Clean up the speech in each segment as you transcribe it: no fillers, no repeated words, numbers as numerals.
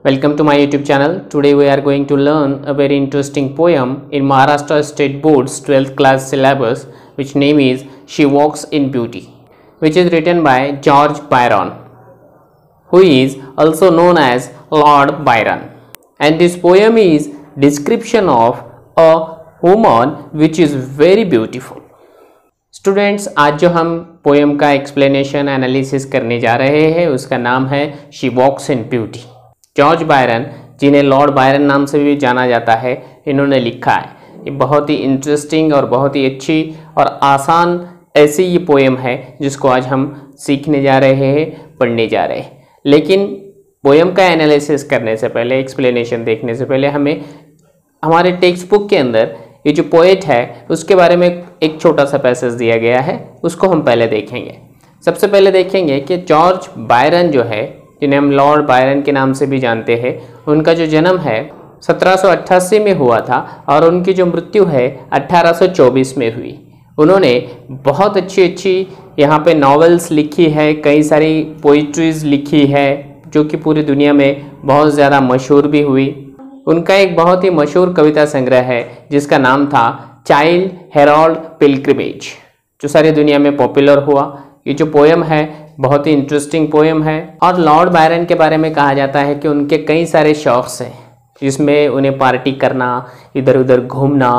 Welcome to my YouTube channel. Today we are going to learn a very interesting poem in Maharashtra State Board's 12th class syllabus, which name is She Walks in Beauty, which is written by George Byron, who is also known as Lord Byron. And this poem is description of a woman which is very beautiful. Students, आज जो हम poem का explanation analysis करने जा रहे हैं उसका नाम है she walks in beauty. George Byron, जिन्हें लॉर्ड बायरन नाम से भी जाना जाता है, इन्होंने लिखा है। ये बहुत ही इंटरेस्टिंग और बहुत ही अच्छी और आसान ऐसी ये पोएम है जिसको आज हम सीखने जा रहे हैं, पढ़ने जा रहे हैं। लेकिन पोएम का एनालिसिस करने से पहले, एक्सप्लेनेशन देखने से पहले, हमें हमारे टेक्स्ट बुक के अंदर ये जो पोएट है उसके बारे में एक छोटा सा पैसेज दिया गया है, उसको हम पहले देखेंगे। सबसे पहले देखेंगे कि जॉर्ज बायरन जो है, जिन्हें हम लॉर्ड बायरन के नाम से भी जानते हैं, उनका जो जन्म है 1788 में हुआ था और उनकी जो मृत्यु है 1824 में हुई। उन्होंने बहुत अच्छी यहाँ पे नॉवेल्स लिखी है, कई सारी पोइट्रीज़ लिखी है जो कि पूरी दुनिया में बहुत ज़्यादा मशहूर भी हुई। उनका एक बहुत ही मशहूर कविता संग्रह है जिसका नाम था चाइल्ड हेराल्ड पिलग्रिमेज, जो सारी दुनिया में पॉपुलर हुआ। ये जो पोएम है बहुत ही इंटरेस्टिंग पोएम है। और लॉर्ड बायरन के बारे में कहा जाता है कि उनके कई सारे शौक़ हैं, जिसमें उन्हें पार्टी करना, इधर उधर घूमना,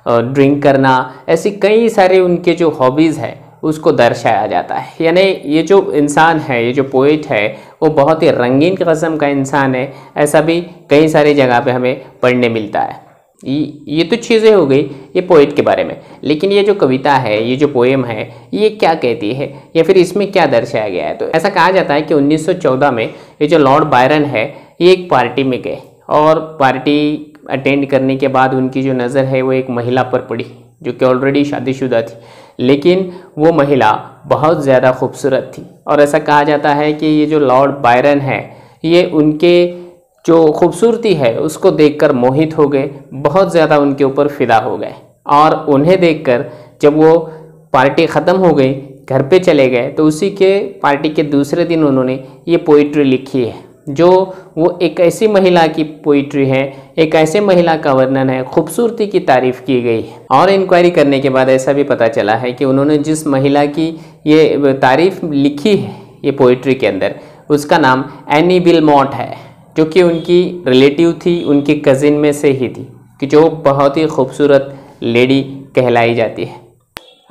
ड्रिंक करना, ऐसी कई सारे उनके जो हॉबीज़ है उसको दर्शाया जाता है। यानी ये जो इंसान है, ये जो पोएट है, वो बहुत ही रंगीन किस्म का इंसान है। ऐसा भी कई सारी जगह पे हमें पढ़ने मिलता है। ये तो चीज़ें हो गई ये पोएट के बारे में, लेकिन ये जो कविता है, ये जो पोएम है, ये क्या कहती है या फिर इसमें क्या दर्शाया गया है। तो ऐसा कहा जाता है कि 1914 में ये जो लॉर्ड बायरन है, ये एक पार्टी में गए और पार्टी अटेंड करने के बाद उनकी जो नज़र है वो एक महिला पर पड़ी जो कि ऑलरेडी शादीशुदा थी, लेकिन वो महिला बहुत ज़्यादा खूबसूरत थी। और ऐसा कहा जाता है कि ये जो लॉर्ड बायरन है, ये उनके जो खूबसूरती है उसको देखकर मोहित हो गए, बहुत ज़्यादा उनके ऊपर फ़िदा हो गए। और उन्हें देखकर जब वो पार्टी ख़त्म हो गई, घर पे चले गए, तो उसी के पार्टी के दूसरे दिन उन्होंने ये पोइट्री लिखी है, जो वो एक ऐसी महिला की पोइट्री है, एक ऐसे महिला का वर्णन है, खूबसूरती की तारीफ़ की गई है। और इंक्वायरी करने के बाद ऐसा भी पता चला है कि उन्होंने जिस महिला की ये तारीफ़ लिखी है ये पोइट्री के अंदर, उसका नाम एनी विलमॉट है, जो कि उनकी रिलेटिव थी, उनकी कज़िन में से ही थी, कि जो बहुत ही खूबसूरत लेडी कहलाई जाती है।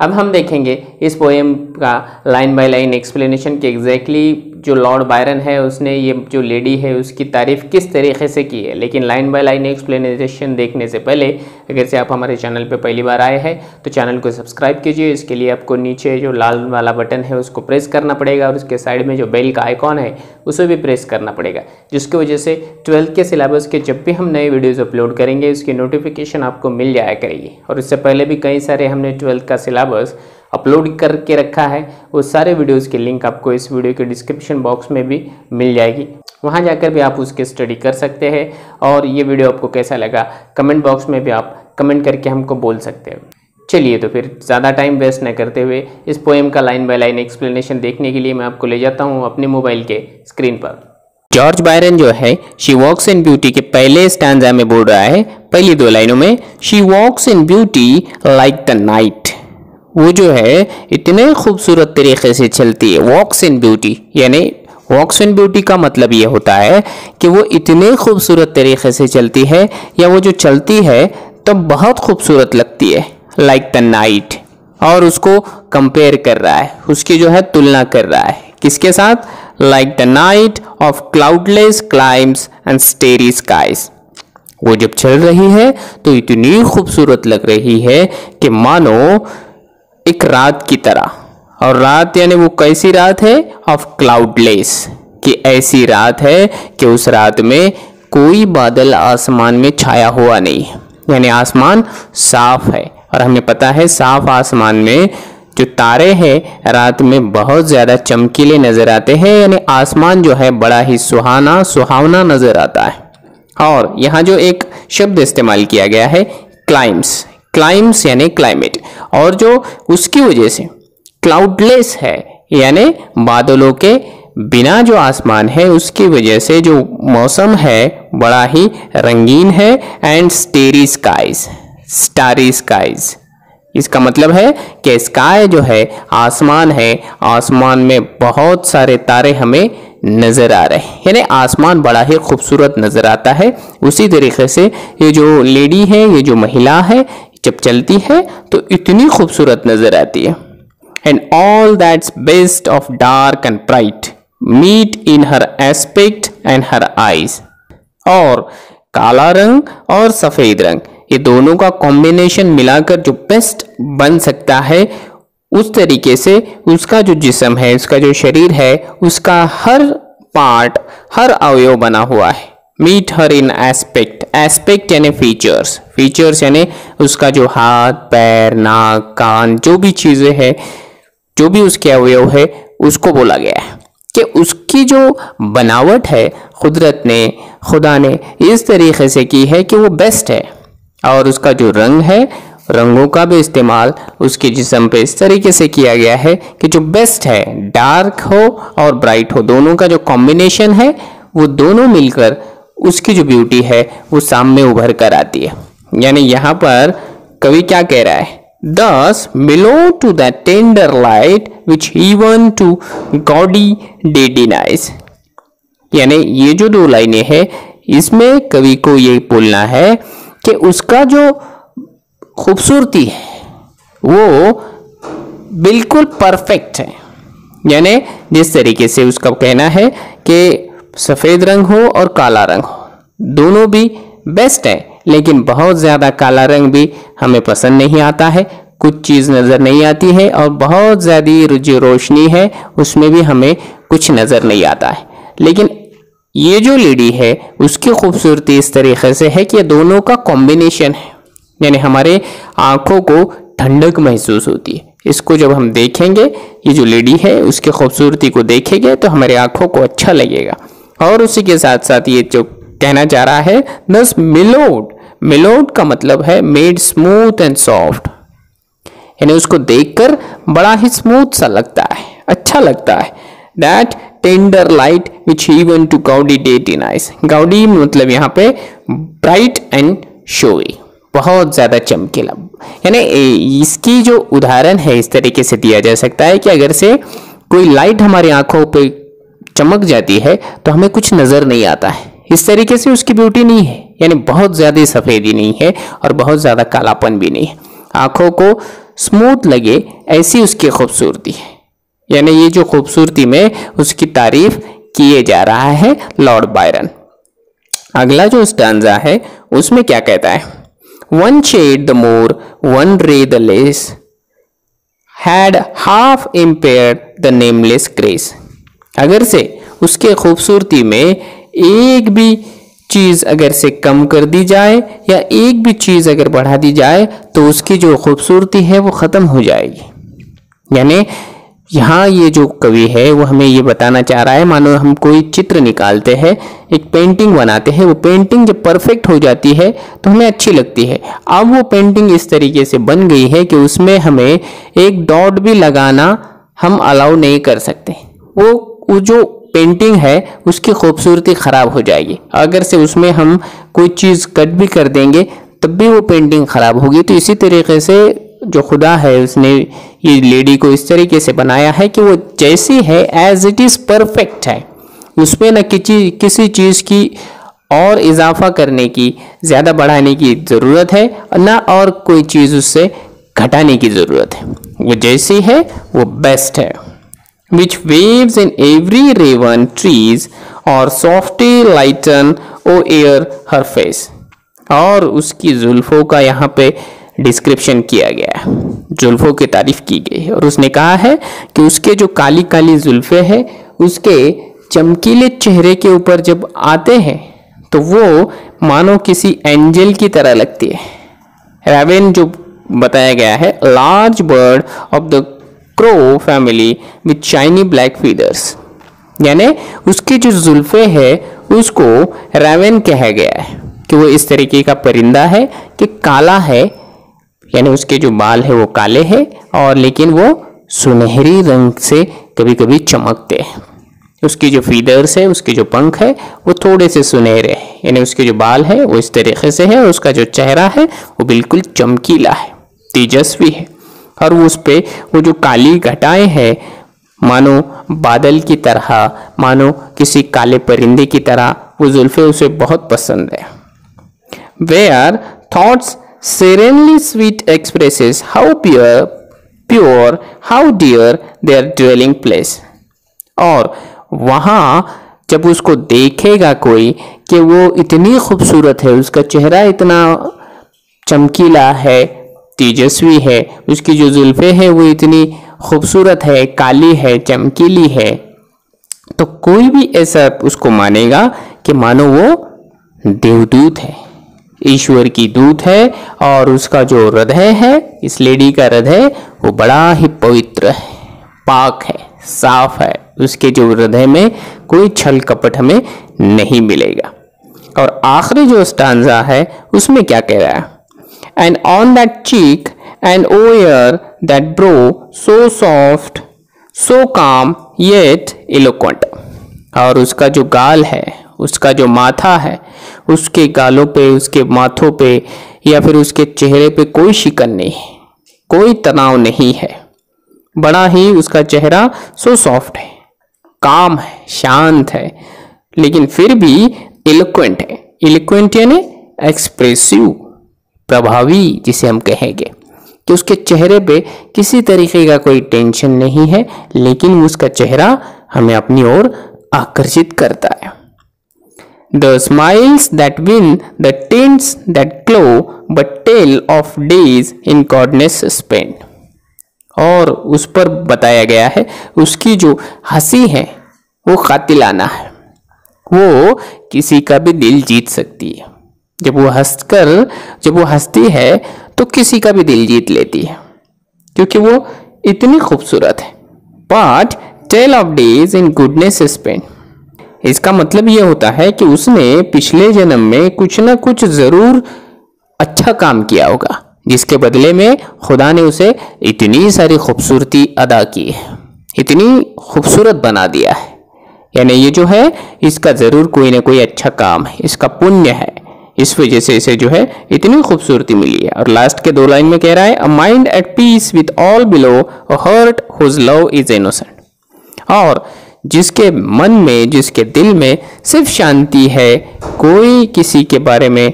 अब हम देखेंगे इस पोएम का लाइन बाय लाइन एक्सप्लेनेशन कि एग्जैक्टली जो लॉर्ड बायरन है उसने ये जो लेडी है उसकी तारीफ़ किस तरीके से की है। लेकिन लाइन बाय लाइन एक्सप्लेनेशन देखने से पहले, अगर से आप हमारे चैनल पे पहली बार आए हैं तो चैनल को सब्सक्राइब कीजिए। इसके लिए आपको नीचे जो लाल वाला बटन है उसको प्रेस करना पड़ेगा और उसके साइड में जो बेल का आइकॉन है उसे भी प्रेस करना पड़ेगा, जिसकी वजह से 12th के सिलेबस के जब भी हम नए वीडियोज़ अपलोड करेंगे उसकी नोटिफिकेशन आपको मिल जाया करेगी। और इससे पहले भी कई सारे हमने 12th का सिलेबस अपलोड करके रखा है, वो सारे वीडियोस की लिंक आपको इस वीडियो के डिस्क्रिप्शन बॉक्स में भी मिल जाएगी, वहां जाकर भी आप उसके स्टडी कर सकते हैं। और ये वीडियो आपको कैसा लगा कमेंट बॉक्स में भी आप कमेंट करके हमको बोल सकते हैं। चलिए तो फिर ज़्यादा टाइम वेस्ट न करते हुए इस पोएम का लाइन बाय लाइन एक्सप्लेनेशन देखने के लिए मैं आपको ले जाता हूँ अपने मोबाइल के स्क्रीन पर। जॉर्ज बायरन जो है शी वॉक्स इन ब्यूटी के पहले स्टैंजा में बोल रहा है, पहली 2 लाइनों में, she walks in beauty like the night. वो जो है इतने खूबसूरत तरीके से चलती है। वॉक्स इन ब्यूटी यानी वॉक्स इन ब्यूटी का मतलब ये होता है कि वो इतने खूबसूरत तरीके से चलती है, या वो जो चलती है तो बहुत खूबसूरत लगती है, लाइक द नाइट। और उसको कंपेयर कर रहा है, उसकी जो है तुलना कर रहा है, किसके साथ? Like the night of cloudless climes and starry skies. वो जब चल रही है तो इतनी खूबसूरत लग रही है कि मानो एक रात की तरह। और रात यानी वो कैसी रात है? ऑफ क्लाउडलेस, कि ऐसी रात है कि उस रात में कोई बादल आसमान में छाया हुआ नहीं है, यानी आसमान साफ है। और हमें पता है साफ आसमान में जो तारे हैं रात में बहुत ज़्यादा चमकीले नज़र आते हैं, यानी आसमान जो है बड़ा ही सुहावना नज़र आता है। और यहाँ जो एक शब्द इस्तेमाल किया गया है क्लाइम्स यानी क्लाइमेट, और जो उसकी वजह से क्लाउडलेस है यानी बादलों के बिना जो आसमान है उसकी वजह से जो मौसम है बड़ा ही रंगीन है। एंड स्टेरी स्काईज, इसका मतलब है कि स्काई जो है आसमान है, आसमान में बहुत सारे तारे हमें नजर आ रहे हैं, यानी आसमान बड़ा ही खूबसूरत नजर आता है। उसी तरीके से ये जो लेडी है, ये जो महिला है, जब चलती है तो इतनी खूबसूरत नजर आती है। And all that's best of dark and bright meet in her aspect and her eyes. और काला रंग और सफेद रंग, ये दोनों का कॉम्बिनेशन मिलाकर जो बेस्ट बन सकता है, उस तरीके से उसका जो जिस्म है, उसका जो शरीर है, उसका हर पार्ट, हर अवयव बना हुआ है। मीट हर इन एस्पेक्ट यानी फीचर्स यानी उसका जो हाथ, पैर, नाक, कान, जो भी चीजें हैं, जो भी उसके अवयव है, उसको बोला गया है कि उसकी जो बनावट है खुदा ने इस तरीके से की है कि वो बेस्ट है। और उसका जो रंग है, रंगों का भी इस्तेमाल उसके जिस्म पे इस तरीके से किया गया है कि जो बेस्ट है, डार्क हो और ब्राइट हो, दोनों का जो कॉम्बिनेशन है, वो दोनों मिलकर उसकी जो ब्यूटी है वो सामने उभर कर आती है। यानी यहाँ पर कवि क्या कह रहा है, Thus below to that tender light which even to gaudy day denies। यानी ये जो दो लाइनें हैं, इसमें कवि को ये बोलना है कि उसका जो खूबसूरती है वो बिल्कुल परफेक्ट है। यानी जिस तरीके से उसका कहना है कि सफ़ेद रंग हो और काला रंग हो, दोनों भी बेस्ट है, लेकिन बहुत ज़्यादा काला रंग भी हमें पसंद नहीं आता है, कुछ चीज़ नज़र नहीं आती है, और बहुत ज़्यादा जो रोशनी है उसमें भी हमें कुछ नज़र नहीं आता है। लेकिन ये जो लेडी है उसकी खूबसूरती इस तरीके से है कि दोनों का कॉम्बिनेशन है, यानी हमारे आँखों को ठंडक महसूस होती है। इसको जब हम देखेंगे, ये जो लेडी है उसकी खूबसूरती को देखेंगे तो हमारे आँखों को अच्छा लगेगा। और उसी के साथ साथ ये जो कहना चाह रहा है, दस मिलोड का मतलब है मेड स्मूथ एंड सॉफ्ट, यानी उसको देखकर बड़ा ही स्मूथ सा लगता है, अच्छा लगता है। That tender light which even to gaudy day denies, gaudy मतलब यहाँ पे ब्राइट एंड शोई, बहुत ज्यादा चमकीला। यानी इसकी जो उदाहरण है इस तरीके से दिया जा सकता है कि अगर से कोई लाइट हमारी आंखों पे चमक जाती है तो हमें कुछ नजर नहीं आता है, इस तरीके से उसकी ब्यूटी नहीं है। यानी बहुत ज्यादा सफेदी नहीं है और बहुत ज्यादा कालापन भी नहीं है, आंखों को स्मूथ लगे ऐसी उसकी खूबसूरती है। यानी ये जो खूबसूरती में उसकी तारीफ किए जा रहा है लॉर्ड बायरन। अगला जो स्टैंजा है उसमें क्या कहता है, one shade the more one ray the less had half impaired the nameless grace. अगर से उसके खूबसूरती में एक भी चीज अगर से कम कर दी जाए या एक भी चीज अगर बढ़ा दी जाए तो उसकी जो खूबसूरती है वो खत्म हो जाएगी। यानी यहाँ ये जो कवि है वो हमें ये बताना चाह रहा है, मानो हम कोई चित्र निकालते हैं, एक पेंटिंग बनाते हैं, वो पेंटिंग जब परफेक्ट हो जाती है तो हमें अच्छी लगती है। अब वो पेंटिंग इस तरीके से बन गई है कि उसमें हमें एक डॉट भी लगाना हम अलाउ नहीं कर सकते, वो जो पेंटिंग है उसकी खूबसूरती खराब हो जाएगी। अगर से उसमें हम कोई चीज कट भी कर देंगे तब भी वो पेंटिंग खराब होगी। तो इसी तरीके से जो खुदा है उसने ये लेडी को इस तरीके से बनाया है कि वो जैसी है एज इट इज परफेक्ट है, उसमें न किसी चीज की और इजाफा करने की, ज्यादा बढ़ाने की जरूरत है, ना और कोई चीज उससे घटाने की जरूरत है। वो जैसी है वो बेस्ट है। which waves in every raven trees or softly lighten o air her face। और उसकी जुल्फों का यहाँ पे डिस्क्रिप्शन किया गया है, जुल्फों की तारीफ की गई है, और उसने कहा है कि उसके जो काली काली जुल्फे हैं उसके चमकीले चेहरे के ऊपर जब आते हैं तो वो मानो किसी एंजल की तरह लगती है। रेवन जो बताया गया है, large bird of the crow family with shiny black feathers, यानी उसकी जो जुल्फे है उसको रेवन कहा गया है कि वो इस तरीके का परिंदा है कि काला है, यानी उसके जो बाल है वो काले हैं और लेकिन वो सुनहरी रंग से कभी कभी चमकते हैं। उसकी जो फीदर्स है, उसके जो पंख है वो थोड़े से सुनहरे हैं, यानी उसके जो बाल है वो इस तरीके से है, और उसका जो चेहरा है वो बिल्कुल चमकीला है, तेजस्वी है, और उस पे वो जो काली घटाएं हैं मानो बादल की तरह, मानो किसी काले परिंदे की तरह, वो जुल्फे उसे बहुत पसंद है। Where thoughts serenely sweet expresses how pure, how dear their dwelling place। और वहाँ जब उसको देखेगा कोई कि वो इतनी खूबसूरत है, उसका चेहरा इतना चमकीला है, तेजस्वी है, उसकी जो जुल्फे हैं वो इतनी खूबसूरत है, काली है, चमकीली है, तो कोई भी ऐसा उसको मानेगा कि मानो वो देवदूत है, ईश्वर की दूत है, और उसका जो हृदय है, इस लेडी का हृदय वो बड़ा ही पवित्र है, पाक है, साफ है, उसके जो हृदय में कोई छल कपट हमें नहीं मिलेगा। और आखिरी जो स्टांजा है उसमें क्या कह रहा है, and on that cheek and o'er that brow so soft so calm yet eloquent. और उसका जो गाल है, उसका जो माथा है, उसके गालों पे, उसके माथों पे या फिर उसके चेहरे पे कोई शिकन नहीं है, कोई तनाव नहीं है, बड़ा ही उसका चेहरा सो सॉफ्ट है, काम है, शांत है, लेकिन फिर भी इलोक्वेंट है। इलोक्वेंट यानी एक्सप्रेसिव, प्रभावी, जिसे हम कहेंगे कि उसके चेहरे पे किसी तरीके का कोई टेंशन नहीं है, लेकिन उसका चेहरा हमें अपनी ओर आकर्षित करता है। The smiles that win, the tints that glow, but tell of days in goodness spent। और उस पर बताया गया है उसकी जो हंसी है वो कातिलाना है, वो किसी का भी दिल जीत सकती है। जब वो हंसती है तो किसी का भी दिल जीत लेती है, क्योंकि वो इतनी खूबसूरत है। But tell of days in goodness spent, इसका मतलब ये होता है कि उसने पिछले जन्म में कुछ ना कुछ जरूर अच्छा काम किया होगा, जिसके बदले में खुदा ने उसे इतनी सारी खूबसूरती अदा की है, इतनी खूबसूरत बना दिया है, यानी ये जो है इसका जरूर कोई ना कोई अच्छा काम है, इसका पुण्य है, इस वजह से इसे जो है इतनी खूबसूरती मिली है। और लास्ट के 2 लाइन में कह रहा है, a mind at peace with all below, a heart whose love is innocent. और जिसके मन में, जिसके दिल में सिर्फ शांति है, कोई किसी के बारे में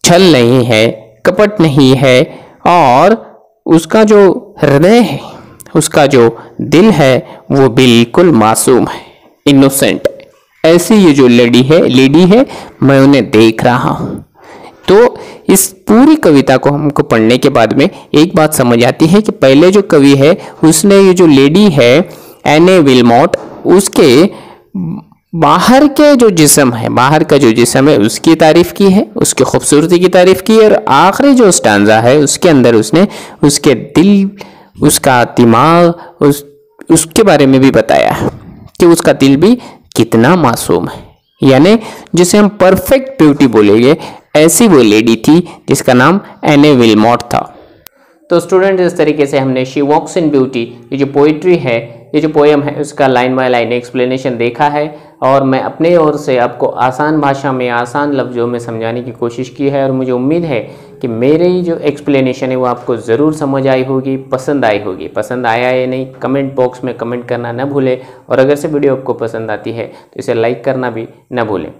छल नहीं है, कपट नहीं है, और उसका जो हृदय है, उसका जो दिल है वो बिल्कुल मासूम है, इनोसेंट। ऐसी ये जो लेडी है मैं उन्हें देख रहा हूँ। तो इस पूरी कविता को हमको पढ़ने के बाद में एक बात समझ आती है कि पहले जो कवि है उसने ये जो लेडी है एने विल्मोट, उसके बाहर के जो जिस्म है, बाहर का जो जिस्म है उसकी तारीफ की है, उसकी खूबसूरती की तारीफ की है, और आखिरी जो स्टांजा है उसके अंदर उसने उसके दिल, उसका दिमाग, उसके बारे में भी बताया है कि उसका दिल भी कितना मासूम है, यानी जिसे हम परफेक्ट ब्यूटी बोलेंगे, ऐसी वो लेडी थी जिसका नाम एने विल्मोट था। तो स्टूडेंट, इस तरीके से हमने शी वॉक्स इन ब्यूटी, ये जो पोइट्री है, ये जो पोएम है, उसका लाइन बाय लाइन एक्सप्लेनेशन देखा है, और मैं अपने ओर से आपको आसान भाषा में, आसान लफ्ज़ों में समझाने की कोशिश की है, और मुझे उम्मीद है कि मेरी जो एक्सप्लेनेशन है वो आपको ज़रूर समझ आई होगी, पसंद आई होगी। पसंद आया या नहीं, कमेंट बॉक्स में कमेंट करना न भूलें, और अगर से वीडियो आपको पसंद आती है तो इसे लाइक करना भी न भूलें।